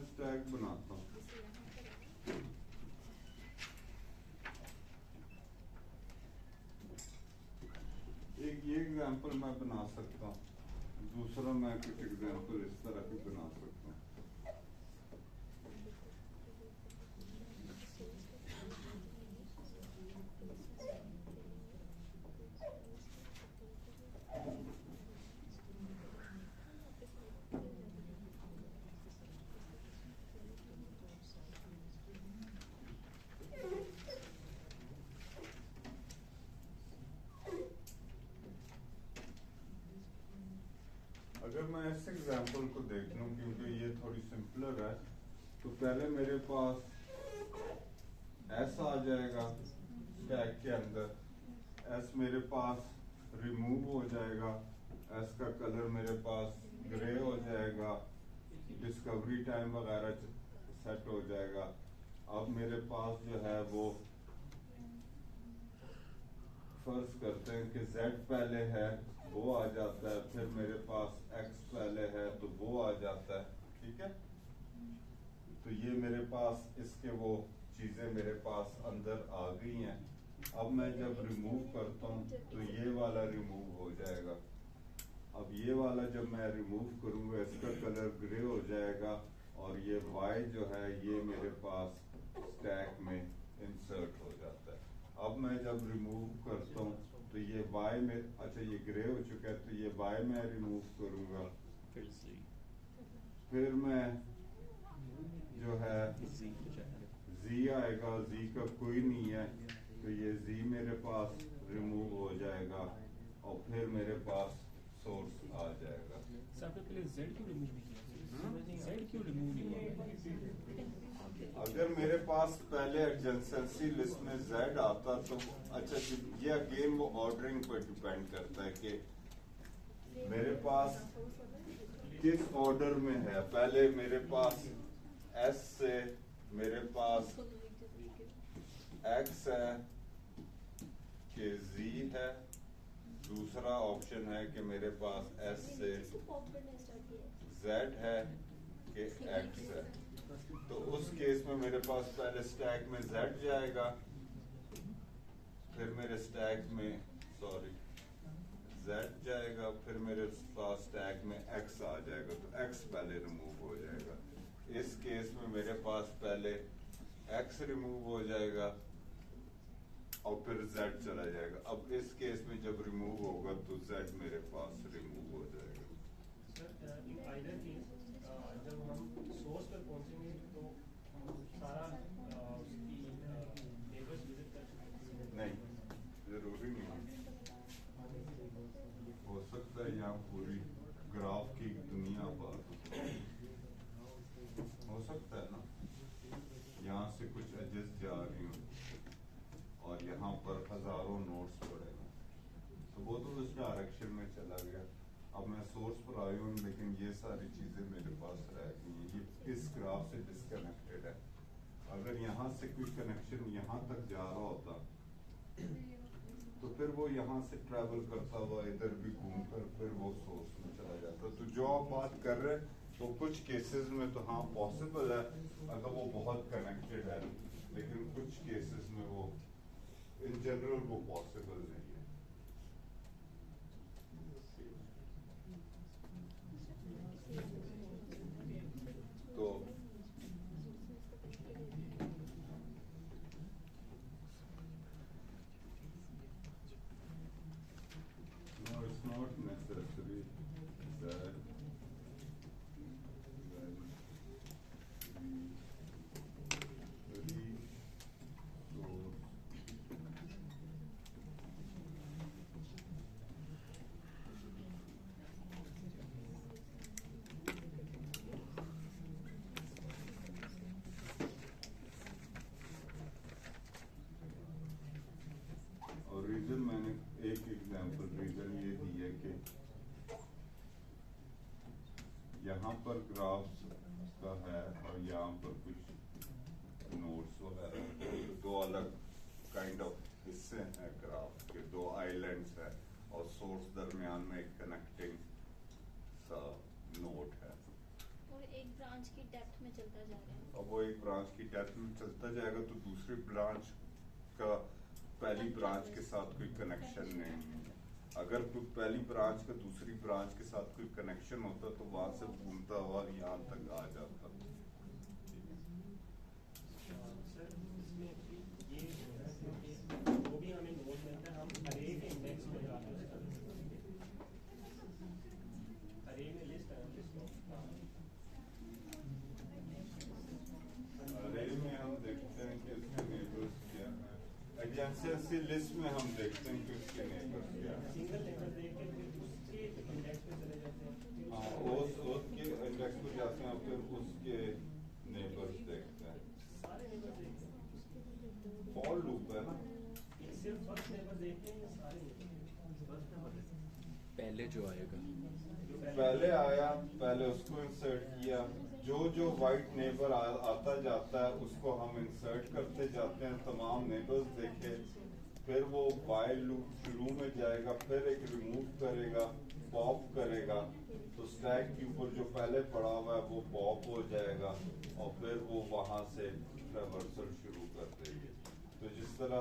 Stack बनाता हूँ। एक ये एग्जांपल मैं बना सकता हूँ, दूसरा मैं कुछ एग्जांपल इस तरह की बना सकता हूँ। अगर मैं इस एग्जांपल को देख लूं, क्योंकि ये थोड़ी सिंपलर है, तो पहले मेरे पास एस आ जाएगा स्टैक के अंदर। एस मेरे पास रिमूव हो जाएगा, एस का कलर मेरे पास ग्रे हो जाएगा, डिस्कवरी टाइम वगैरह सेट हो जाएगा। अब मेरे पास जो है वो फर्ज करते हैं कि Z पहले है, वो आ जाता है, फिर मेरे पास X पहले है तो वो आ जाता है, ठीक है। तो ये मेरे पास इसके वो चीजें मेरे पास अंदर आ गई हैं। अब मैं जब रिमूव करता हूँ तो ये वाला रिमूव हो जाएगा। अब ये वाला जब मैं रिमूव करूंगा इसका कलर ग्रे हो जाएगा, और ये Y जो है ये मेरे पास स्टैक में इंसर्ट हो जाता है। अब मैं जब रिमूव करता हूँ तो ये Y में, अच्छा ये ग्रे हो चुका है, तो ये Y मैं रिमूव करूंगा, फिर मैं जो है Z आएगा, Z का कोई नहीं है तो ये Z मेरे पास रिमूव हो जाएगा, और फिर मेरे पास सोर्स आ जाएगा। पहले Z क्यों रिमूव नहीं किया? Z क्यों रिमूव नहीं किया? अगर मेरे पास पहले एडजेंसी लिस्ट में Z आता तो अच्छा, ये अगेन वो ऑर्डरिंग पर डिपेंड करता है कि मेरे पास किस ऑर्डर में है। पहले मेरे पास S से मेरे पास X है कि Z है, दूसरा ऑप्शन है कि मेरे पास S से Z है कि X है। तो उस केस में मेरे पास पहले स्टैक में Z जाएगा, फिर मेरे स्टैक में Z जाएगा, फिर मेरे पास स्टैक में X आ जाएगा, तो X पहले रिमूव हो जाएगा। इस केस में मेरे पास पहले X रिमूव हो जाएगा और फिर Z चला जाएगा। अब इस केस में जब रिमूव होगा तो Z मेरे पास रिमूव हो जाएगा। सर इन आइदर केस जब हम सोर्स पर पहुंचेंगे तो सारा उसकी नेबर्स विजिट कर सकते हैं? नहीं, जरूरी नहीं। हो सकता है यहाँ पूरी ग्राफ की दुनिया बात हो सकता है ना, यहाँ से कुछ एजेस जा रही हो और यहाँ पर हजारों नोट्स पड़े हैं, तो वो तो उस डायरेक्शन में चला गया। अब मैं सोर्स पर आई हूँ, लेकिन ये सारी चीजें मेरे पास रह गई, ये इस ग्राफ से डिस्कनेक्टेड है। अगर यहाँ से कोई कनेक्शन यहाँ तक जा रहा होता तो फिर वो यहाँ से ट्रैवल करता हुआ इधर भी घूमकर फिर वो सोर्स में चला जाता। तो जो आप बात कर रहे हैं तो कुछ केसेस में तो हाँ पॉसिबल है अगर वो बहुत कनेक्टेड है, लेकिन कुछ केसेस में वो इन जनरल वो पॉसिबल नहीं है। तो no, it's not necessary that when we resource और रीजन मैंने एक एग्जांपल रीजन ये दी है कि यहाँ पर ग्राफ्स का है और यहाँ पर कुछ नोट्स वगैरह, दो अलग काइंड ऑफ हिस्से हैं ग्राफ के, दो आइलैंड्स है और सोर्स दरमियान में एक कनेक्टिंग सा नोट है। और एक ब्रांच ब्रांच की डेप्थ में चलता जा रहा है। अब वो एक ब्रांच की डेप्थ में चलता जाएगा तो दूसरी ब्रांच का पहली ब्रांच के साथ कोई कनेक्शन नहीं है। अगर कोई पहली ब्रांच का दूसरी ब्रांच के साथ कोई कनेक्शन होता तो वहां से घूमता हुआ यहाँ तक आ जाता। सर इसमें ये जो भी हमें नोट मिलता है हम अरे के इंडेक्स में जाते हैं, अरे में लिस्ट है अरे में हम देखते हैं कि उसके नेबर्स क्या है। एडजेंसी लिस्ट में हम देखते हैं कि उसके नेबर्स क्या है। सिंगल नेबर देख के फिर उसके इंडेक्स पे चले जाते हैं। हाँ, उसके इंडेक्स पे जाते हैं फिर उसके नेबर्स देखते हैं। सारे नेबर देखते हैं। फॉर लूप है ना, ये सिर्फ फर्स्ट नेबर देखते हैं या सारे नेबर? पहले जो आएगा, पहले आया पहले उसको इंसर्ट किया, जो जो वाइट नेबर आता जाता है उसको हम इंसर्ट करते जाते हैं, तमाम नेबर्स देखे, फिर वो वाइल लूप शुरू में जाएगा, फिर एक रिमूव करेगा, पॉप करेगा, तो स्टैक के ऊपर जो पहले पड़ा हुआ है वो पॉप हो जाएगा और फिर वो वहां से ट्रैवर्सल शुरू कर देगी। तो जिस तरह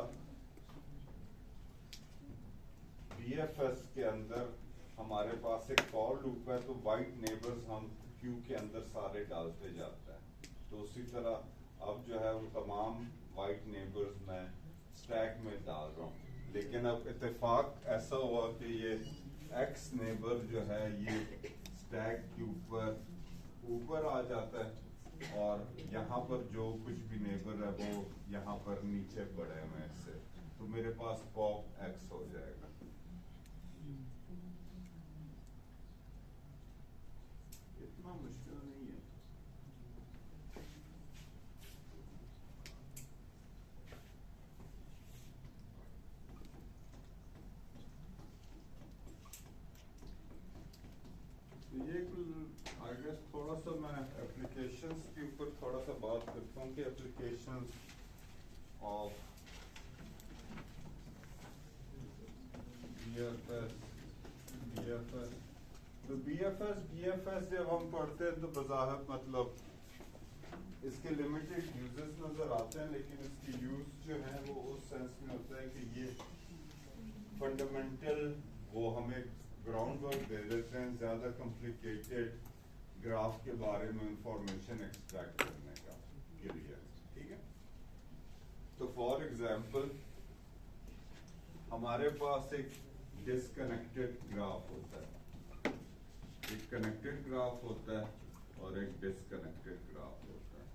BFS के अंदर हमारे पास एक फॉर लूप है तो वाइट नेबर्स हम क्यू के अंदर सारे डालते जाते हैं, तो उसी तरह अब जो है वो तमाम वाइट नेबर्स मैं स्टैक में डाल रहा हूँ। लेकिन अब इत्तेफाक ऐसा हुआ कि ये एक्स नेबर जो है ये स्टैक के ऊपर आ जाता है और यहाँ पर जो कुछ भी नेबर है वो यहाँ पर नीचे पड़े हुए हैं इससे, तो मेरे पास पॉप एक्स हो जाएगा। इतना मुश्किल नहीं है। तो ये आई गेस थोड़ा सा मैं एप्लीकेशंस के ऊपर थोड़ा सा बात करता हूँ कि एप्लीकेशंस ऑफ BFS। तो BFS जब हम पढ़ते हैं तो बज़ाहिर मतलब इसके लिमिटेड यूजेस नजर आते हैं, लेकिन इसकी यूज जो है वो उस सेंस में होता है कि ये फंडामेंटल वो हमें ग्राउंड वर्क दे देते हैं ज्यादा कॉम्प्लिकेटेड ग्राफ के बारे में इंफॉर्मेशन एक्सट्रैक्ट करने का के लिए, ठीक है। तो फॉर एग्जांपल हमारे पास एक डिस्कनेक्टेड ग्राफ होता है, एक कनेक्टेड ग्राफ होता है और एक डिस्कनेक्टेड ग्राफ होता है।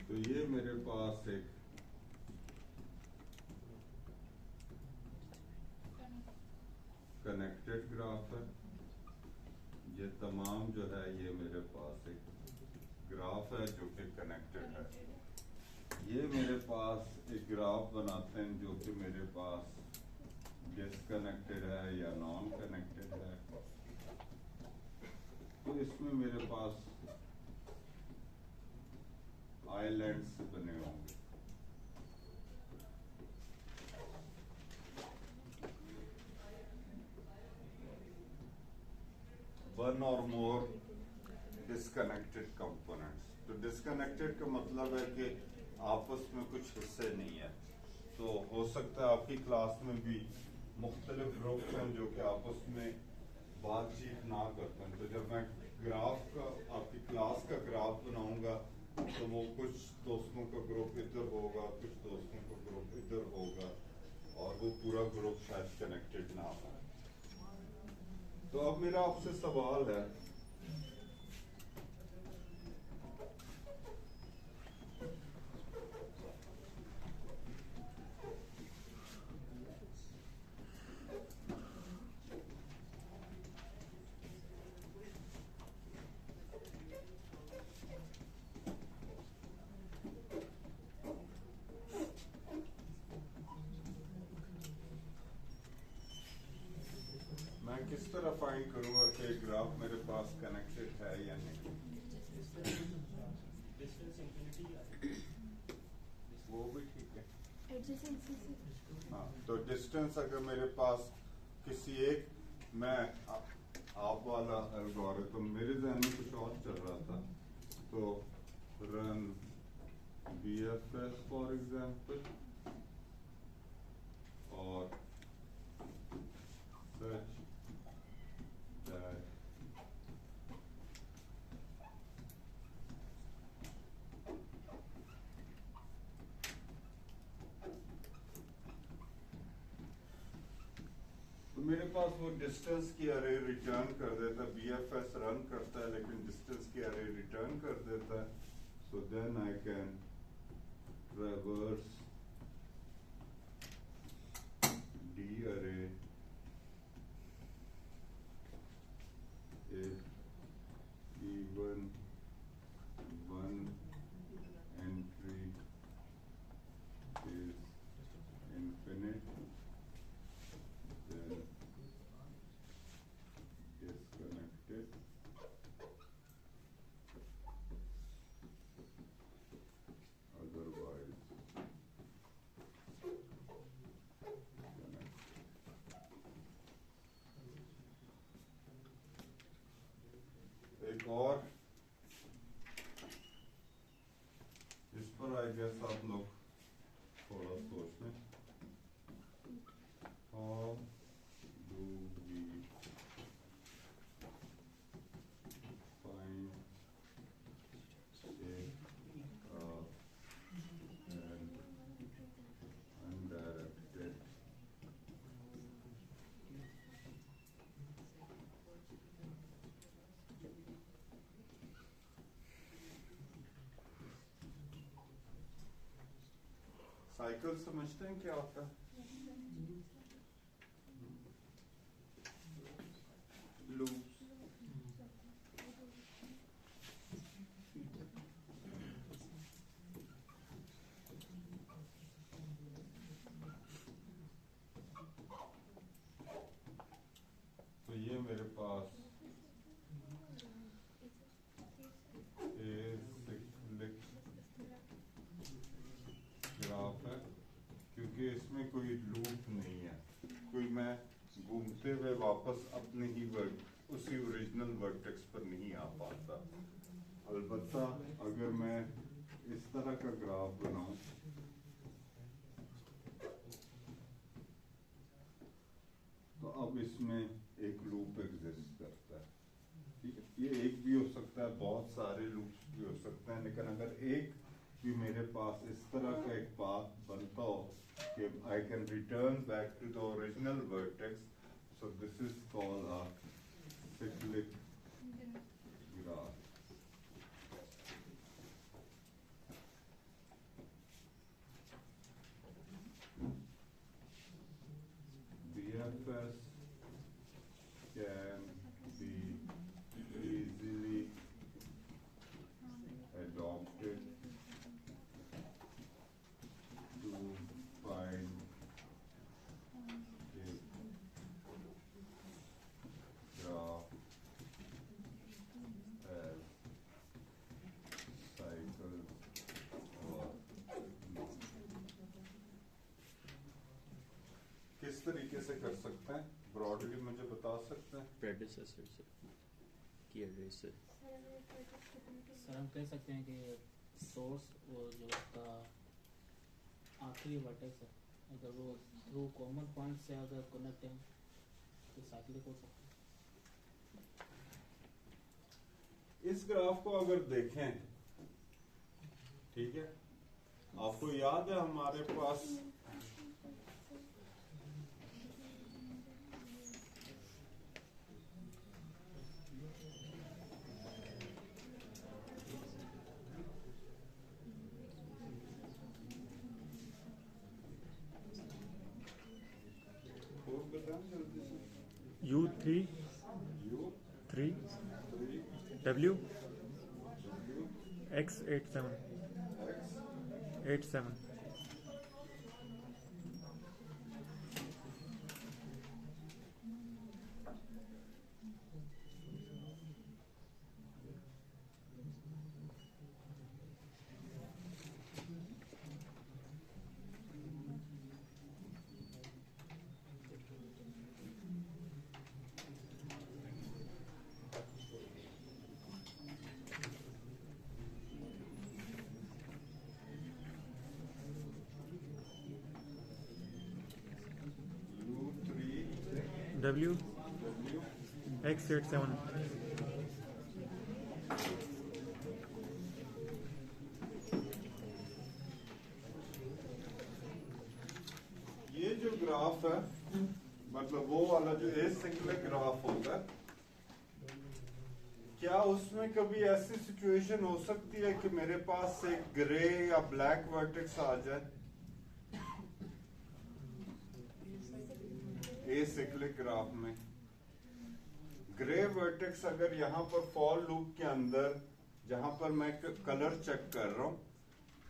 तो ये मेरे पास एक कनेक्टेड ग्राफ है, ये तमाम जो है ये मेरे पास एक ग्राफ है जो कि कनेक्टेड है। ये मेरे पास एक ग्राफ बनाते हैं जो कि मेरे पास डिस्कनेक्टेड है या नॉन कनेक्टेड है। तो इसमें मेरे पास आइलैंड्स बने होंगे। वन और मोर डिस्कनेक्टेड कंपोनेंट्स। तो डिस्कनेक्टेड का मतलब है कि आपस में कुछ हिस्से नहीं है। तो हो सकता है आपकी क्लास में भी मुख्तलिफ ग्रुप्स हैं जो कि आपस में बातचीत ना करते हैं। तो जब मैं ग्राफ का आपकी क्लास का ग्राफ बनाऊंगा तो वो कुछ दोस्तों का ग्रुप इधर होगा, कुछ दोस्तों का ग्रुप इधर होगा और वो पूरा ग्रुप शायद कनेक्टेड ना हो। तो अब मेरा आपसे सवाल है, मैं किस तरह फाइंड करूंगा कि ग्राफ मेरे पास कनेक्टेड है या नहीं? डिस्टेंस इंफिनिटी वो भी ठीक है। हाँ, तो डिस्टेंस अगर मेरे पास किसी एक आप वाला एल्गोरिथम मेरे ज़हन में कुछ और चल रहा था, तो रन BFS फॉर एग्जाम्पल और such that तो मेरे पास वो डिस्टेंस की अरे रिटर्न कर देता, BFS रन करता है लेकिन डिस्टेंस की अरे रिटर्न कर देता है. So then I can traverse D array if even one entry is infinite, then disconnected. Otherwise connected. एक और इस पर आई गेस आप लोग थोड़ा सोच लें. How do we find an undirected cycle समझते हैं क्या होता है? लूप्स. तो ये मेरे पास ग्राफ है, क्योंकि इसमें कोई लूप नहीं है, कोई मैं घूमते हुए वापस अपने ही उसी ओरिजिनल वर्टेक्स पर नहीं आ पाता. अलबत्ता अगर मैं इस तरह का ग्राफ बनाऊं तो अब इसमें एक लूप एग्जिस्ट करता है. ठीक है, ये एक भी हो सकता है, बहुत सारे लूप्स भी हो सकते हैं, लेकिन अगर एक भी मेरे पास इस तरह का एक पाथ बनता हो कि I can return back to the original vertex, so this is called a cyclic graph. BFS can be easily adopted to find a graph as cycles or loops. किस तरीके से कर सकते हैं, ब्रॉडली मुझे बता सकते हैं? प्रेडिसेसर से की एरे से. सर हम कह सकते हैं कि सोर्स वो जो उसका आखिरी वर्टेक्स है, अगर वो थ्रू कॉमन पॉइंट से अगर कनेक्ट है तो साइक्लिक हो सकता है. इस ग्राफ को अगर देखें, ठीक है, आपको याद है हमारे पास U3 U 3 3 W W X87 X 87. W W X87 ये जो ग्राफ है मतलब वो वाला जो एसिक्लिक ग्राफ होता है, क्या उसमें कभी ऐसी सिचुएशन हो सकती है कि मेरे पास एक ग्रे या ब्लैक वर्टेक्स आ जाए एसिक्लिक ग्राफ में? ग्रे वर्टेक्स अगर यहाँ पर फॉर लूप के अंदर जहां पर मैं कलर चेक कर रहा हूं,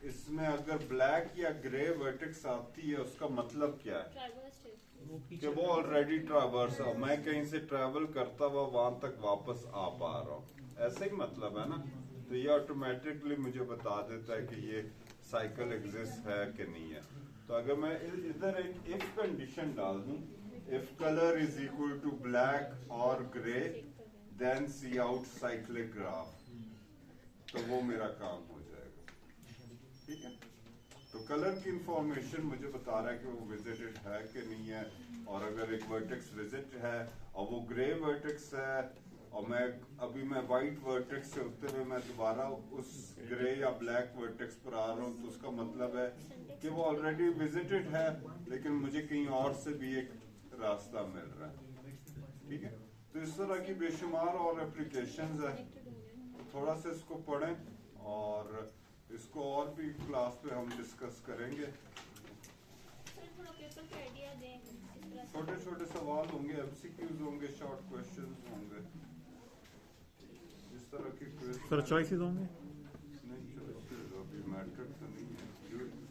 इसमें अगर ब्लैक या ग्रे वर्टेक्स आती है उसका मतलब क्या है? ट्रैवर्स है। कि वो ऑलरेडी ट्रैवर्स है, मैं कहीं से ट्रैवल करता हुआ वहां तक वापस आ पा रहा हूँ, ऐसा ही मतलब है ना? तो ये ऑटोमेटिकली मुझे बता देता है कि ये साइकिल एग्जिस्ट है कि नहीं है। तो अगर मैं इधर एक इफ कंडीशन डाल दूं, if colour is equal to black और grey then cout cyclic graph, तो वो मेरा काम हो जाएगा। ठीक है, तो कलर की इंफॉर्मेशन मुझे बता रहा है कि वो विजिटेड है कि नहीं है, और अगर एक वर्टेक्स विजिट है और वो ग्रे वर्टेक्स है और मैं वाइट वर्टेक्स से होते हुए मैं दोबारा उस ग्रे या ब्लैक वर्टेक्स पर आ रहा हूँ, तो उसका मतलब है कि वो ऑलरेडी विजिटेड है लेकिन मुझे कहीं और से भी एक रास्ता मिल रहा है। ठीक है, तो इस तरह की बेशुमार और एप्लीकेशंस है। थोड़ा सा इसको पढ़ें और इसको और भी क्लास पे हम डिस्कस करेंगे। छोटे छोटे सवाल होंगे, एमसीक्यूज होंगे, शॉर्ट क्वेश्चंस होंगे, इस तरह के क्वेश्चन। सर चॉइसेस होंगे? नहीं, चॉइसेस अभी मैट्रिक तो नहीं है।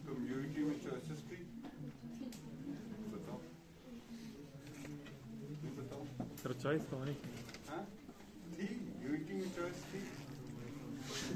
तुम यूईटी में चॉइसेस थी? बताओ, नहीं बताओ। सर चॉइस तो होनी चाहिए। हाँ थी, यूईटी में चॉइस थी।